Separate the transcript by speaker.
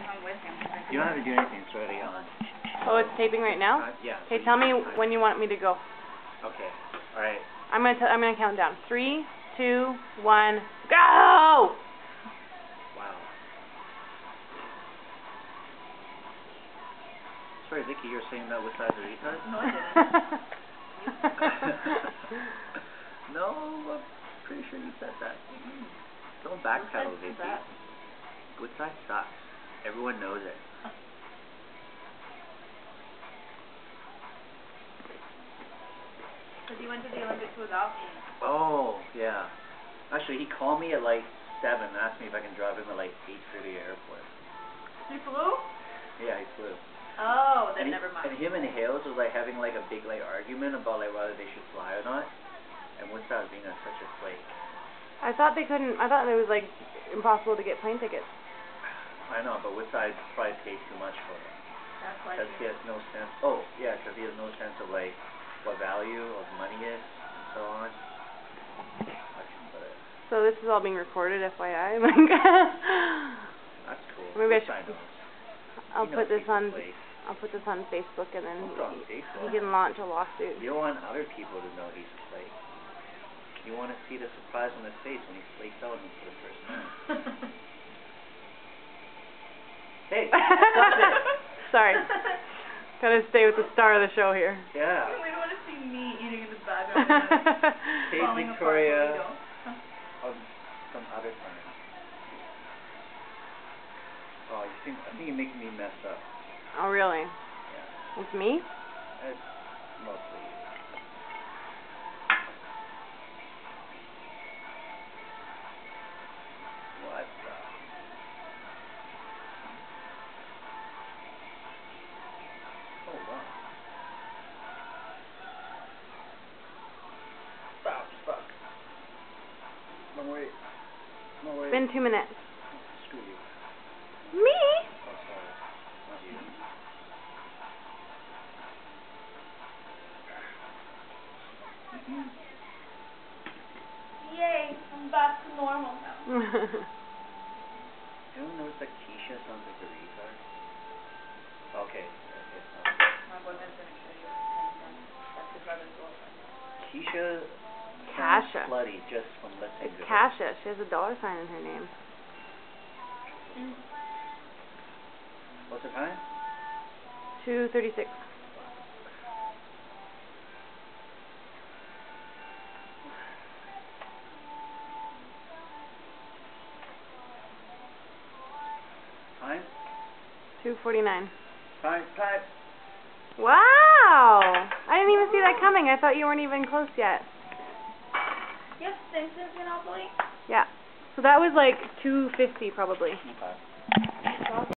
Speaker 1: hung with him.
Speaker 2: You don't have to do anything. It's already on.
Speaker 1: Oh, it's taping right now?
Speaker 2: Yeah.
Speaker 1: Okay, tell me when you want me to go.
Speaker 2: Okay. All right.
Speaker 1: I'm gonna count down. 3, 2, 1, go!
Speaker 2: Wow. Sorry, Vicky, you're saying that with size of retard?
Speaker 1: No, I didn't.
Speaker 2: No, I'm pretty sure you said that. Don't backpedal, Vicky. Good size sucks. Everyone knows it.
Speaker 1: Because he went to the Olympics without me.
Speaker 2: Oh, yeah. Actually, he called me at like 7 and asked me if I can drive him at like 8 to the airport.
Speaker 1: He flew?
Speaker 2: Yeah, he flew.
Speaker 1: Oh, then never mind.
Speaker 2: And him and Hales was like having like a big like argument about like whether they should fly or not. And Woodstock was being such a flake.
Speaker 1: I thought it was like impossible to get plane tickets.
Speaker 2: I know, but Woodside probably paid too much for it.
Speaker 1: That's why.
Speaker 2: Because he has no sense. Oh, yeah, because he has no sense of like what value of money is and so on.
Speaker 1: So this is all being recorded, FYI.
Speaker 2: That's cool.
Speaker 1: Maybe
Speaker 2: Woodside knows.
Speaker 1: I'll put this on Facebook, and then he can launch a lawsuit.
Speaker 2: You don't want other people to know he's a flake. You want to see the surprise on his face when he flakes out for the first time. Hey, stop it.
Speaker 1: Sorry. Gotta stay with the star of the show here.
Speaker 2: Yeah.
Speaker 1: We don't want to see me eating in the background.
Speaker 2: Hey, Victoria. Some other time. Oh, I think you're making me mess up.
Speaker 1: Oh, really?
Speaker 2: Yeah.
Speaker 1: It's me?
Speaker 2: It's mostly you. What the? Oh, wow. Fuck. No, wait.
Speaker 1: It's been 2 minutes.
Speaker 2: Screw you.
Speaker 1: Me?
Speaker 2: Oh, sorry. Not you.
Speaker 1: Yay, I'm back to normal now.
Speaker 2: Anyone knows that Keisha sounds like a retard? Okay.
Speaker 1: My boyfriend's gonna kill you. That's his brother's girlfriend.
Speaker 2: Keisha
Speaker 1: Kasha.
Speaker 2: sounds slutty just from listening to her.
Speaker 1: Kasha. She has a $ sign in her name.
Speaker 2: What's the time?
Speaker 1: 2:36.
Speaker 2: Time?
Speaker 1: 2:49.
Speaker 2: Time.
Speaker 1: Wow! I didn't even see that coming. I thought you weren't even close yet.
Speaker 3: You have Simpsons Monopoly?
Speaker 1: Yeah. So that was like 2:50 probably.
Speaker 2: Okay.